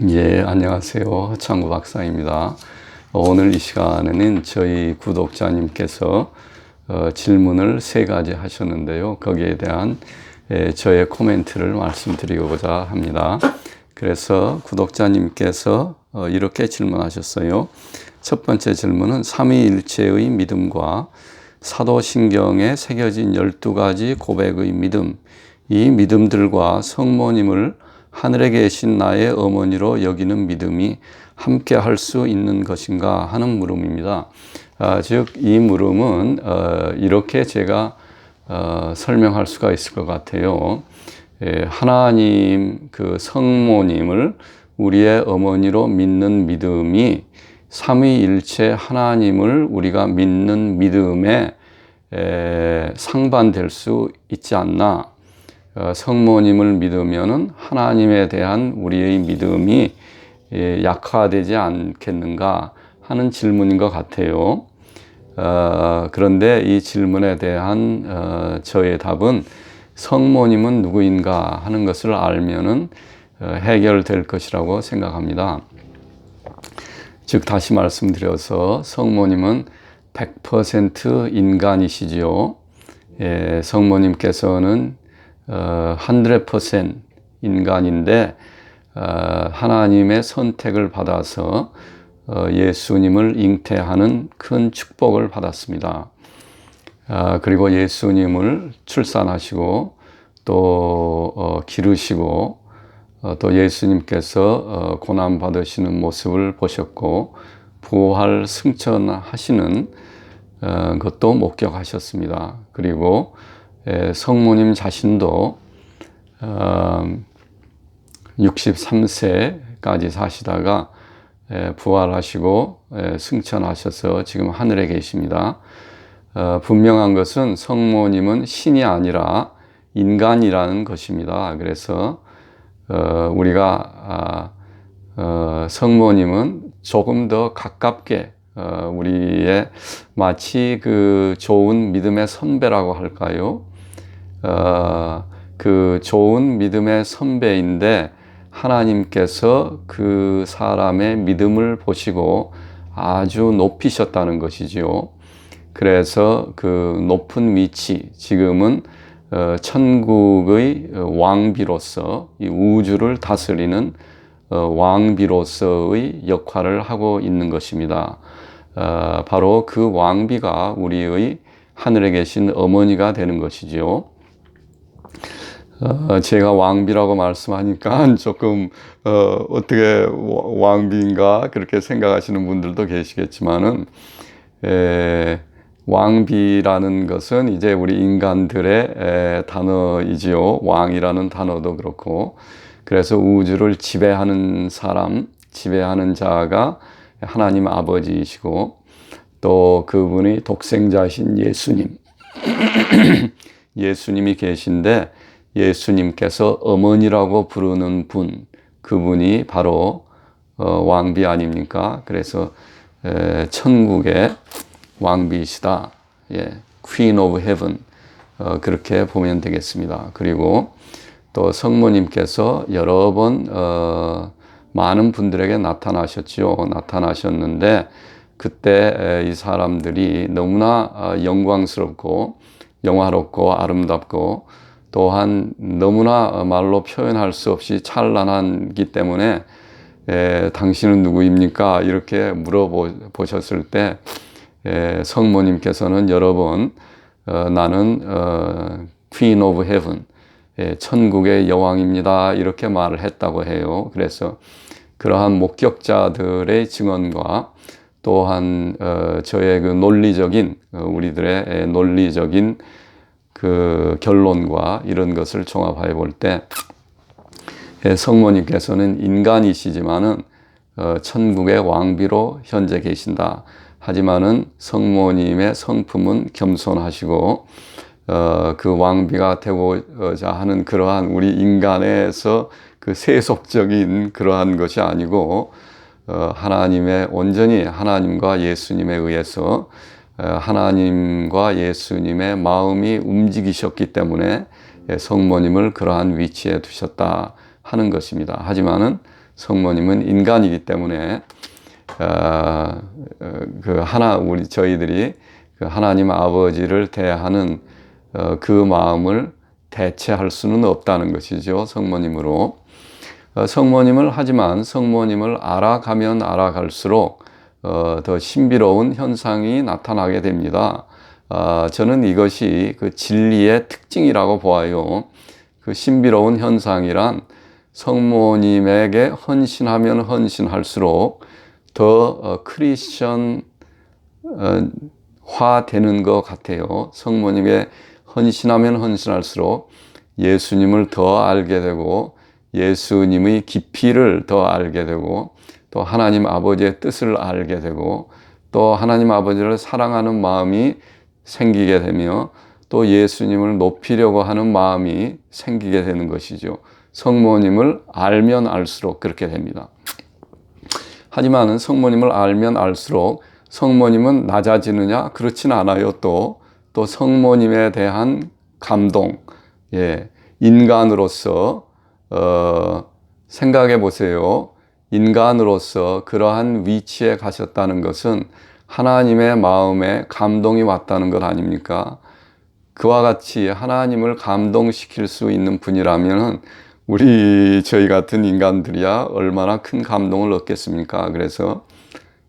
예, 안녕하세요. 창구 박사입니다. 오늘 이 시간에는 저희 구독자님께서 질문을 3가지 하셨는데요. 거기에 대한 저의 코멘트를 말씀드리고자 합니다. 그래서 구독자님께서 이렇게 질문하셨어요. 첫 번째 질문은 삼위일체의 믿음과 사도신경에 새겨진 12가지 고백의 믿음, 이 믿음들과 성모님을 하늘에 계신 나의 어머니로 여기는 믿음이 함께 할 수 있는 것인가 하는 물음입니다. 즉, 이 물음은 이렇게 제가 설명할 수가 있을 것 같아요. 하나님 그 성모님을 우리의 어머니로 믿는 믿음이 삼위일체 하나님을 우리가 믿는 믿음에 상반될 수 있지 않나. 성모님을 믿으면은 하나님에 대한 우리의 믿음이 약화되지 않겠는가 하는 질문인 것 같아요. 그런데 이 질문에 대한 저의 답은 성모님은 누구인가 하는 것을 알면은 해결될 것이라고 생각합니다. 즉 다시 말씀드려서 성모님은 100% 인간이시지요. 성모님께서는 100% 인간인데 하나님의 선택을 받아서 예수님을 잉태하는 큰 축복을 받았습니다. 그리고 예수님을 출산하시고 또 기르시고 또 예수님께서 고난 받으시는 모습을 보셨고 부활 승천하시는 것도 목격하셨습니다. 그리고 성모님 자신도 63세까지 사시다가 부활하시고 승천하셔서 지금 하늘에 계십니다. 분명한 것은 성모님은 신이 아니라 인간이라는 것입니다. 그래서 우리가 성모님은 조금 더 가깝게 우리의 마치 그 좋은 믿음의 선배라고 할까요? 그 좋은 믿음의 선배인데 하나님께서 그 사람의 믿음을 보시고 아주 높이셨다는 것이지요. 그래서 그 높은 위치, 지금은 천국의 왕비로서 이 우주를 다스리는 왕비로서의 역할을 하고 있는 것입니다. 바로 그 왕비가 우리의 하늘에 계신 어머니가 되는 것이지요. 제가 왕비라고 말씀하니까 조금 어떻게 왕비인가 그렇게 생각하시는 분들도 계시겠지만은 왕비라는 것은 이제 우리 인간들의 단어이지요. 왕이라는 단어도 그렇고, 그래서 우주를 지배하는 사람, 지배하는 자가 하나님 아버지이시고 또 그분이 독생자이신 예수님 예수님이 계신데 예수님께서 어머니라고 부르는 분, 그분이 바로 왕비 아닙니까? 그래서 천국의 왕비이시다. Queen of Heaven, 그렇게 보면 되겠습니다. 그리고 또 성모님께서 여러 번 많은 분들에게 나타나셨는데 그때 이 사람들이 너무나 영광스럽고 영화롭고 아름답고 또한 너무나 말로 표현할 수 없이 찬란하기 때문에 당신은 누구입니까? 이렇게 물어보셨을 때 성모님께서는 여러 번 나는 Queen of Heaven, 천국의 여왕입니다. 이렇게 말을 했다고 해요. 그래서 그러한 목격자들의 증언과 또한 저의 그 논리적인 우리들의 논리적인 그 결론과 이런 것을 종합해 볼 때 성모님께서는 인간이시지만은 천국의 왕비로 현재 계신다. 하지만은 성모님의 성품은 겸손하시고 그 왕비가 되고자 하는 그러한 우리 인간에서 그 세속적인 그러한 것이 아니고 하나님의 온전히 하나님과 예수님에 의해서 하나님과 예수님의 마음이 움직이셨기 때문에 성모님을 그러한 위치에 두셨다 하는 것입니다. 하지만은 성모님은 인간이기 때문에 우리 저희들이 그 하나님 아버지를 대하는 그 마음을 대체할 수는 없다는 것이죠. 성모님으로. 하지만 성모님을 알아가면 알아갈수록 더 신비로운 현상이 나타나게 됩니다. 저는 이것이 그 진리의 특징이라고 보아요. 그 신비로운 현상이란 성모님에게 헌신하면 헌신할수록 더 크리스천화 되는 것 같아요. 성모님에게 헌신하면 헌신할수록 예수님을 더 알게 되고 예수님의 깊이를 더 알게 되고 또 하나님 아버지의 뜻을 알게 되고 또 하나님 아버지를 사랑하는 마음이 생기게 되며 또 예수님을 높이려고 하는 마음이 생기게 되는 것이죠. 성모님을 알면 알수록 그렇게 됩니다. 하지만 성모님을 알면 알수록 성모님은 낮아지느냐? 그렇진 않아요. 또 성모님에 대한 감동, 인간으로서 생각해 보세요. 인간으로서 그러한 위치에 가셨다는 것은 하나님의 마음에 감동이 왔다는 것 아닙니까? 그와 같이 하나님을 감동시킬 수 있는 분이라면 저희 같은 인간들이야 얼마나 큰 감동을 얻겠습니까? 그래서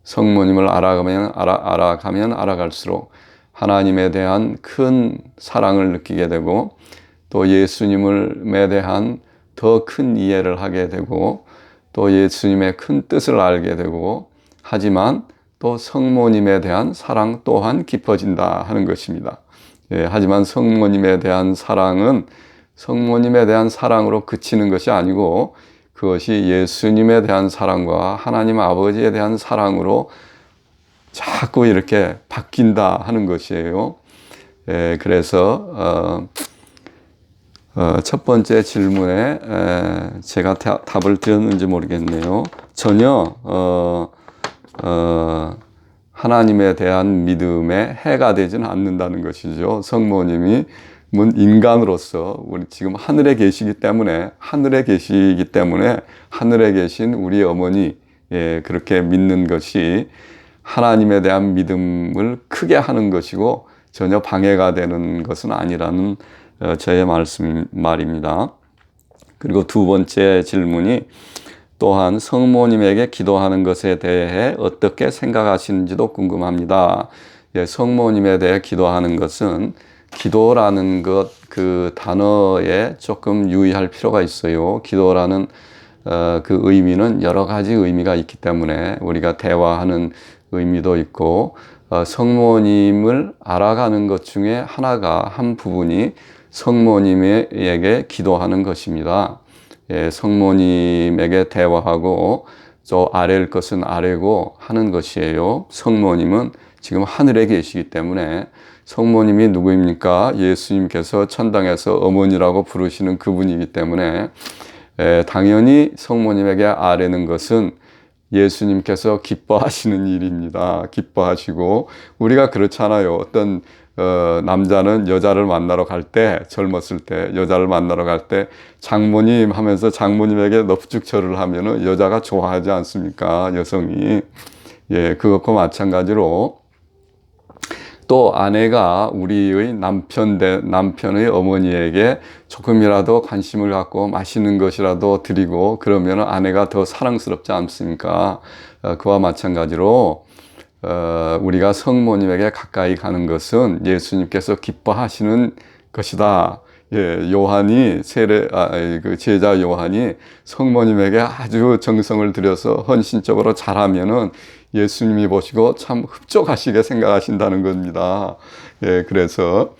성모님을 알아가면 알아갈수록 하나님에 대한 큰 사랑을 느끼게 되고 또 예수님에 대한 더 큰 이해를 하게 되고 또 예수님의 큰 뜻을 알게 되고 하지만 또 성모님에 대한 사랑 또한 깊어진다 하는 것입니다. 하지만 성모님에 대한 사랑은 성모님에 대한 사랑으로 그치는 것이 아니고 그것이 예수님에 대한 사랑과 하나님 아버지에 대한 사랑으로 자꾸 이렇게 바뀐다 하는 것이에요. 그래서 첫 번째 질문에 제가 답을 드렸는지 모르겠네요. 전혀 하나님에 대한 믿음에 해가 되지는 않는다는 것이죠. 성모님이 인간으로서 우리 지금 하늘에 계시기 때문에 하늘에 계신 우리 어머니 그렇게 믿는 것이 하나님에 대한 믿음을 크게 하는 것이고 전혀 방해가 되는 것은 아니라는 저의 말입니다. 그리고 두 번째 질문이 또한 성모님에게 기도하는 것에 대해 어떻게 생각하시는지도 궁금합니다. 성모님에 대해 기도하는 것은 기도라는 그 단어에 조금 유의할 필요가 있어요. 기도라는 그 의미는 여러 가지 의미가 있기 때문에 우리가 대화하는 의미도 있고 성모님을 알아가는 것 중에 한 부분이 성모님에게 기도하는 것입니다. 성모님에게 대화하고 저 아랠 것은 아뢰고 하는 것이에요. 성모님은 지금 하늘에 계시기 때문에 성모님이 누구입니까? 예수님께서 천당에서 어머니라고 부르시는 그분이기 때문에 당연히 성모님에게 아뢰는 것은 예수님께서 기뻐하시는 일입니다. 기뻐하시고 우리가 그렇잖아요. 어떤 남자는 여자를 만나러 갈 때, 젊었을 때 여자를 만나러 갈 때 장모님 하면서 장모님에게 넙죽절을 하면은 여자가 좋아하지 않습니까? 여성이. 그것과 마찬가지로 또 아내가 우리의 남편의 어머니에게 조금이라도 관심을 갖고 맛있는 것이라도 드리고 그러면 아내가 더 사랑스럽지 않습니까? 그와 마찬가지로 우리가 성모님에게 가까이 가는 것은 예수님께서 기뻐하시는 것이다. 요한이 그 제자 요한이 성모님에게 아주 정성을 들여서 헌신적으로 잘하면은 예수님이 보시고 참 흡족하시게 생각하신다는 겁니다. 그래서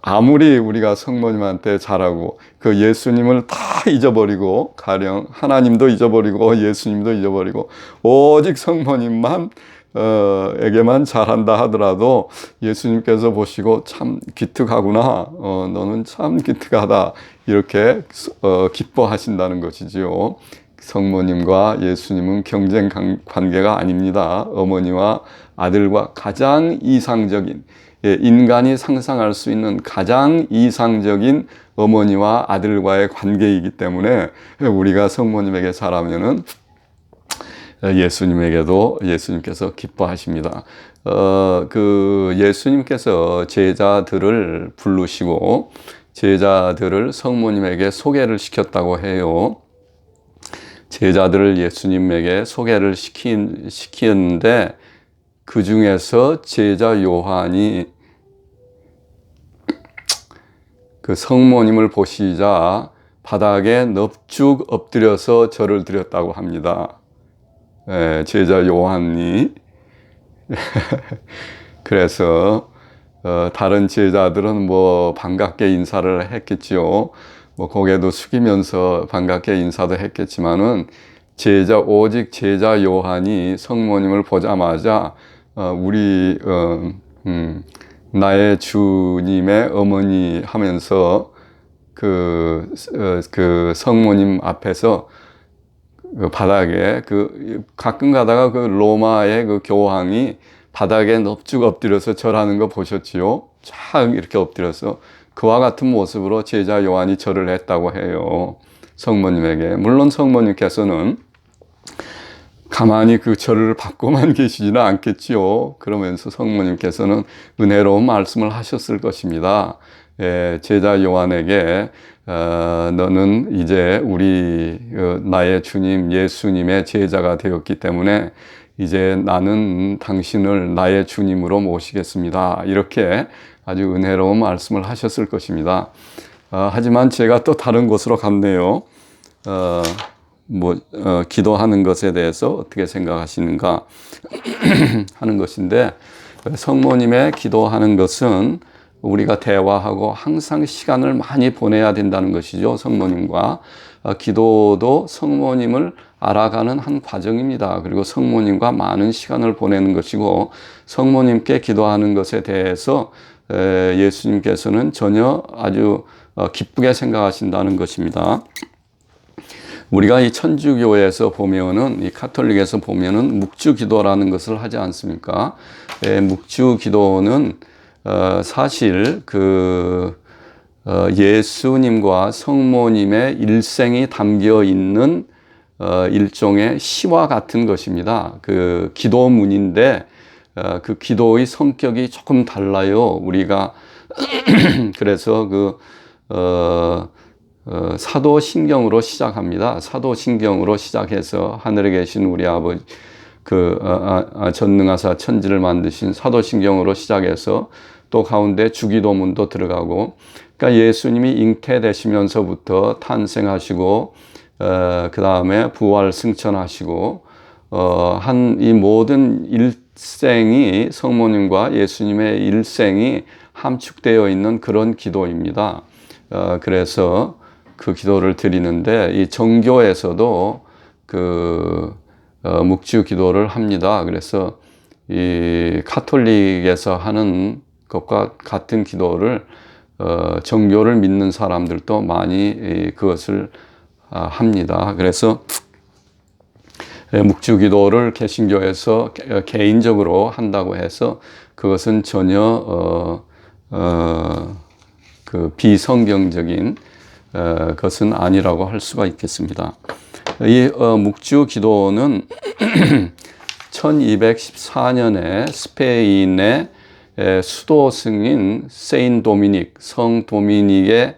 아무리 우리가 성모님한테 잘하고 그 예수님을 다 잊어버리고 가령 하나님도 잊어버리고 예수님도 잊어버리고 오직 성모님만 에게만 잘한다 하더라도 예수님께서 보시고 참 기특하구나. 너는 참 기특하다. 이렇게 기뻐하신다는 것이지요. 성모님과 예수님은 경쟁 관계가 아닙니다. 어머니와 아들과 가장 이상적인 인간이 상상할 수 있는 가장 이상적인 어머니와 아들과의 관계이기 때문에 우리가 성모님에게 잘하면은 예수님께서 기뻐하십니다. 예수님께서 제자들을 부르시고 제자들을 성모님에게 소개를 시켰다고 해요. 제자들을 예수님에게 소개를 시키는데 그 중에서 제자 요한이 그 성모님을 보시자 바닥에 넙죽 엎드려서 절을 드렸다고 합니다. 제자 요한이. 그래서 다른 제자들은 뭐 반갑게 인사를 했겠지요. 뭐 고개도 숙이면서 반갑게 인사도 했겠지만은 오직 제자 요한이 성모님을 보자마자 나의 주님의 어머니 하면서 그 성모님 앞에서 그 바닥에 가끔 가다가 그 로마의 그 교황이 바닥에 넙죽 엎드려서 절하는 거 보셨지요? 쫙 이렇게 엎드려서 그와 같은 모습으로 제자 요한이 절을 했다고 해요. 성모님에게. 물론 성모님께서는 가만히 그 절을 받고만 계시지는 않겠지요. 그러면서 성모님께서는 은혜로운 말씀을 하셨을 것입니다. 제자 요한에게 너는 이제 나의 주님 예수님의 제자가 되었기 때문에 이제 나는 당신을 나의 주님으로 모시겠습니다. 이렇게 아주 은혜로운 말씀을 하셨을 것입니다. 하지만 제가 또 다른 곳으로 갔네요. 기도하는 것에 대해서 어떻게 생각하시는가 하는 것인데, 성모님의 기도하는 것은 우리가 대화하고 항상 시간을 많이 보내야 된다는 것이죠. 성모님과. 기도도 성모님을 알아가는 한 과정입니다. 그리고 성모님과 많은 시간을 보내는 것이고, 성모님께 기도하는 것에 대해서 예수님께서는 전혀 아주 기쁘게 생각하신다는 것입니다. 우리가 이 천주교에서 보면은, 이 카톨릭에서 보면은 묵주기도라는 것을 하지 않습니까? 묵주기도는 사실 예수님과 성모님의 일생이 담겨 있는 일종의 시와 같은 것입니다. 그 기도문인데 그 기도의 성격이 조금 달라요. 우리가 그래서 사도신경으로 시작합니다. 사도신경으로 시작해서 하늘에 계신 우리 아버지, 전능하사 천지를 만드신 사도신경으로 시작해서 또 가운데 주기도문도 들어가고, 그러니까 예수님이 잉태되시면서부터 탄생하시고, 그 다음에 부활 승천하시고, 이 모든 일생이 성모님과 예수님의 일생이 함축되어 있는 그런 기도입니다. 그래서 그 기도를 드리는데, 이 정교에서도 묵주 기도를 합니다. 그래서 이 카톨릭에서 하는 것과 같은 기도를 정교를 믿는 사람들도 많이 그것을 합니다. 그래서 묵주 기도를 개신교에서 개인적으로 한다고 해서 그것은 전혀 비성경적인 것은 아니라고 할 수가 있겠습니다. 이 묵주 기도는 1214년에 스페인의 수도 승인 성 도미닉이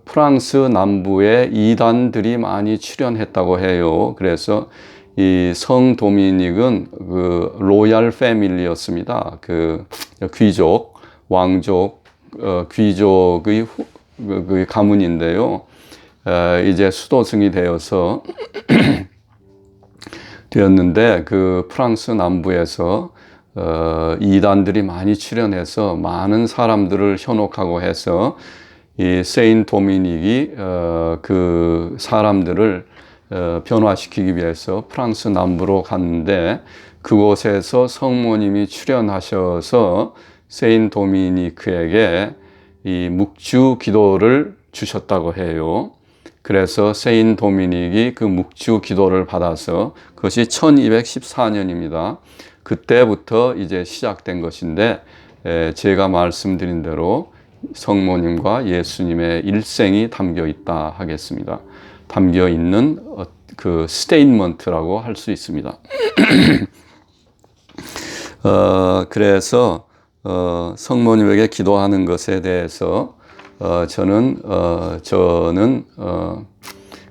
프랑스 남부에 이단들이 많이 출현했다고 해요. 그래서 이 성 도미닉은 로얄 패밀리였습니다. 귀족, 왕족, 귀족의 가문인데요. 이제 수도승이 되었는데 프랑스 남부에서 이단들이 많이 출현해서 많은 사람들을 현혹하고 해서 이 세인 도미닉이 그 사람들을 변화시키기 위해서 프랑스 남부로 갔는데, 그곳에서 성모님이 출현하셔서 세인 도미니크에게 이 묵주 기도를 주셨다고 해요. 그래서 세인 도미닉이 그 묵주 기도를 받아서, 그것이 1214년입니다. 그때부터 이제 시작된 것인데, 제가 말씀드린 대로 성모님과 예수님의 일생이 담겨 있다 하겠습니다. 담겨 있는 그 스테인먼트라고 할 수 있습니다. 그래서 성모님에게 기도하는 것에 대해서 저는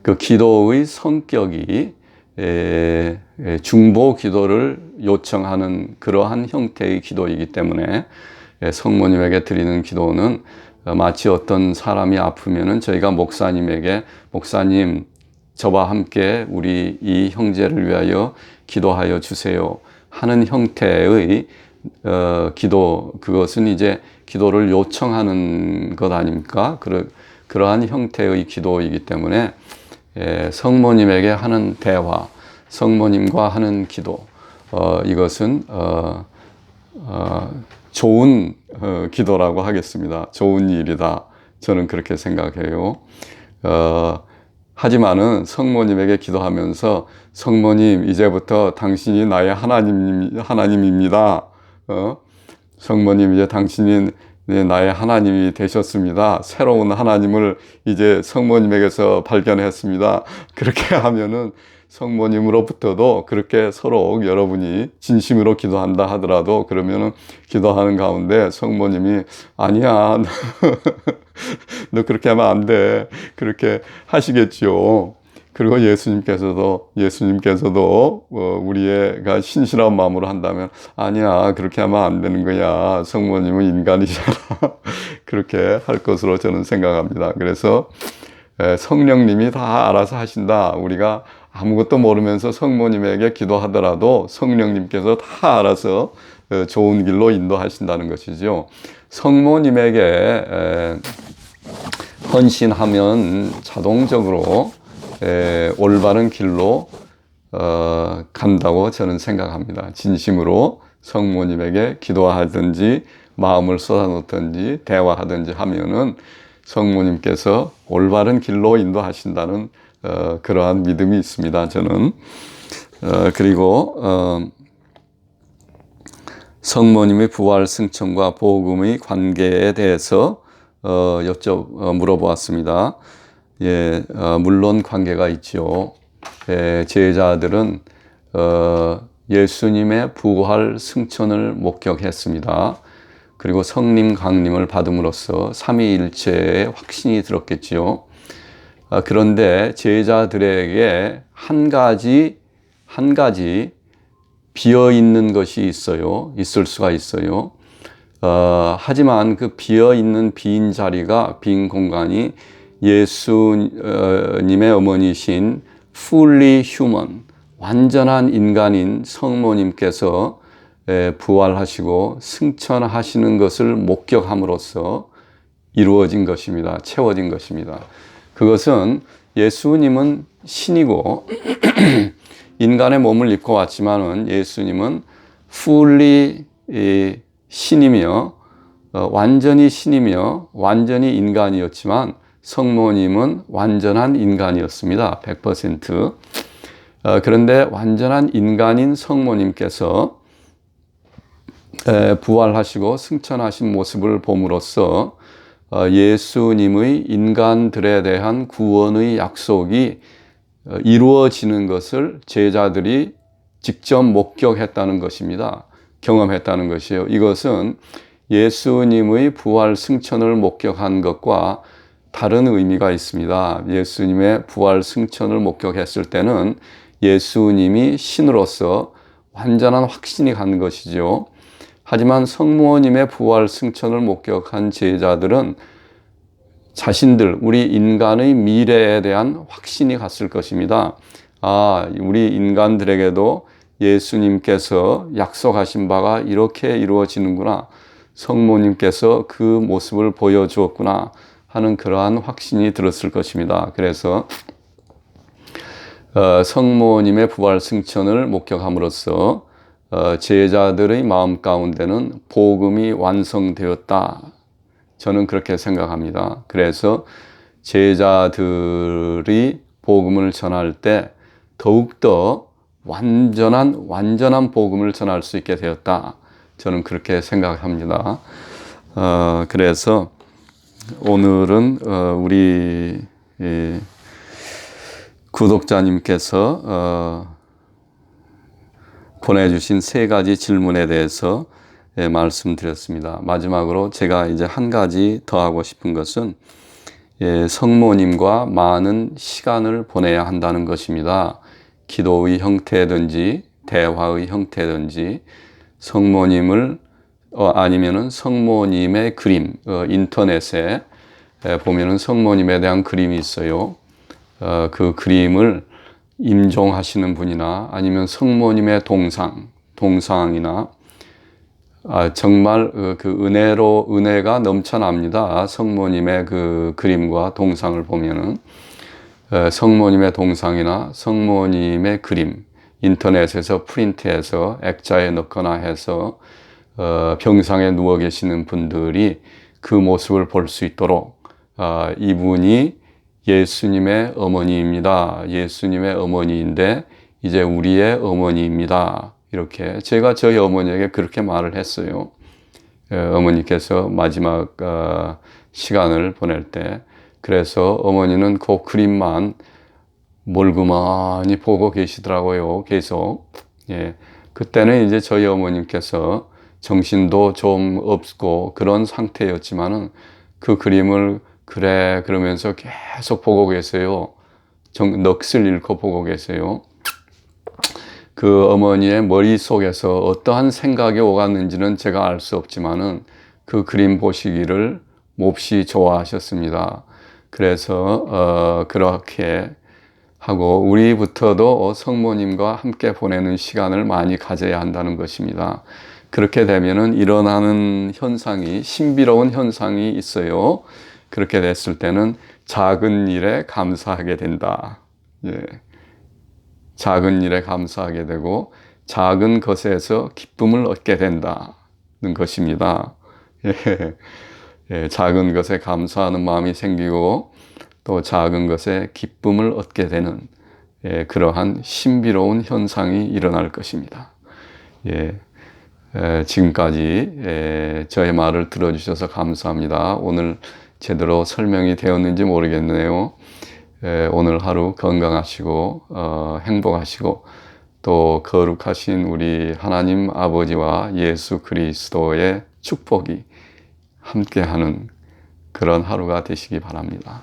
그 기도의 성격이 중보 기도를 요청하는 그러한 형태의 기도이기 때문에 성모님에게 드리는 기도는 마치 어떤 사람이 아프면은 저희가 목사님에게 목사님 저와 함께 우리 이 형제를 위하여 기도하여 주세요 하는 형태의 기도, 그것은 이제 기도를 요청하는 것 아닙니까? 그러한 형태의 기도이기 때문에 성모님에게 하는 대화, 성모님과 하는 기도, 이것은 좋은 기도라고 하겠습니다. 좋은 일이다. 저는 그렇게 생각해요. 하지만은 성모님에게 기도하면서 성모님 이제부터 당신이 나의 하나님입니다. 성모님 이제 당신이 나의 하나님이 되셨습니다. 새로운 하나님을 이제 성모님에게서 발견했습니다. 그렇게 하면은 성모님으로부터도 그렇게 서로 여러분이 진심으로 기도한다 하더라도 그러면은 기도하는 가운데 성모님이 아니야 너 그렇게 하면 안 돼 그렇게 하시겠죠. 그리고 예수님께서도 우리가 신실한 마음으로 한다면 아니야 그렇게 하면 안 되는 거야 성모님은 인간이잖아 그렇게 할 것으로 저는 생각합니다. 그래서 성령님이 다 알아서 하신다. 우리가 아무것도 모르면서 성모님에게 기도하더라도 성령님께서 다 알아서 좋은 길로 인도하신다는 것이죠. 성모님에게 헌신하면 자동적으로 올바른 길로 간다고 저는 생각합니다. 진심으로 성모님에게 기도하든지 마음을 쏟아놓든지 대화하든지 하면은 성모님께서 올바른 길로 인도하신다는 그러한 믿음이 있습니다. 저는 그리고 성모님의 부활 승천과 복음의 관계에 대해서 물어보았습니다. 물론 관계가 있죠. 제자들은 예수님의 부활 승천을 목격했습니다. 그리고 성림 강림을 받음으로써 삼위일체의 확신이 들었겠지요. 그런데 제자들에게 한 가지 비어 있는 것이 있을 수가 있어요. 하지만 그 비어 있는 빈 자리가, 빈 공간이 예수님의 어머니신 fully human, 완전한 인간인 성모님께서 부활하시고 승천하시는 것을 목격함으로써 이루어진 것입니다. 채워진 것입니다. 그것은 예수님은 신이고 인간의 몸을 입고 왔지만은 예수님은 fully 신이며 완전히 신이며 완전히 인간이었지만 성모님은 완전한 인간이었습니다. 100%. 그런데 완전한 인간인 성모님께서 부활하시고 승천하신 모습을 봄으로써 예수님의 인간들에 대한 구원의 약속이 이루어지는 것을 제자들이 직접 목격했다는 것입니다. 경험했다는 것이에요. 이것은 예수님의 부활 승천을 목격한 것과 다른 의미가 있습니다. 예수님의 부활 승천을 목격했을 때는 예수님이 신으로서 완전한 확신이 간 것이죠. 하지만 성모님의 부활 승천을 목격한 제자들은 자신들, 우리 인간의 미래에 대한 확신이 갔을 것입니다. 우리 인간들에게도 예수님께서 약속하신 바가 이렇게 이루어지는구나. 성모님께서 그 모습을 보여주었구나 하는 그러한 확신이 들었을 것입니다. 그래서 성모님의 부활 승천을 목격함으로써 제자들의 마음 가운데는 복음이 완성되었다. 저는 그렇게 생각합니다. 그래서 제자들이 복음을 전할 때 더욱더 완전한 복음을 전할 수 있게 되었다. 저는 그렇게 생각합니다. 그래서 오늘은 우리 구독자님께서 보내주신 세 가지 질문에 대해서 말씀드렸습니다. 마지막으로 제가 이제 한 가지 더 하고 싶은 것은 성모님과 많은 시간을 보내야 한다는 것입니다. 기도의 형태든지 대화의 형태든지 성모님을 아니면은 성모님의 그림, 인터넷에 보면은 성모님에 대한 그림이 있어요. 그 그림을 임종하시는 분이나 아니면 성모님의 동상이나 정말 그 은혜가 넘쳐납니다. 성모님의 그 그림과 동상을 보면은 성모님의 동상이나 성모님의 그림, 인터넷에서 프린트해서 액자에 넣거나 해서 병상에 누워 계시는 분들이 그 모습을 볼 수 있도록 이분이 예수님의 어머니입니다. 예수님의 어머니인데 이제 우리의 어머니입니다. 이렇게 제가 저희 어머니에게 그렇게 말을 했어요. 어머니께서 마지막 시간을 보낼 때 그래서 어머니는 그 그림만 몰그머니 보고 계시더라고요. 계속. 그때는 이제 저희 어머님께서 정신도 좀 없고 그런 상태였지만은 그 그림을 그래 그러면서 계속 보고 계세요. 넋을 잃고 보고 계세요. 그 어머니의 머릿속에서 어떠한 생각이 오갔는지는 제가 알 수 없지만은 그 그림 보시기를 몹시 좋아하셨습니다. 그래서 그렇게 하고 우리부터도 성모님과 함께 보내는 시간을 많이 가져야 한다는 것입니다. 그렇게 되면은 일어나는 현상이 신비로운 현상이 있어요. 그렇게 됐을 때는 작은 일에 감사하게 된다. 작은 일에 감사하게 되고 작은 것에서 기쁨을 얻게 된다는 것입니다. 작은 것에 감사하는 마음이 생기고 또 작은 것에 기쁨을 얻게 되는 그러한 신비로운 현상이 일어날 것입니다. 지금까지 저의 말을 들어주셔서 감사합니다. 오늘 제대로 설명이 되었는지 모르겠네요. 오늘 하루 건강하시고 행복하시고 또 거룩하신 우리 하나님 아버지와 예수 그리스도의 축복이 함께하는 그런 하루가 되시기 바랍니다.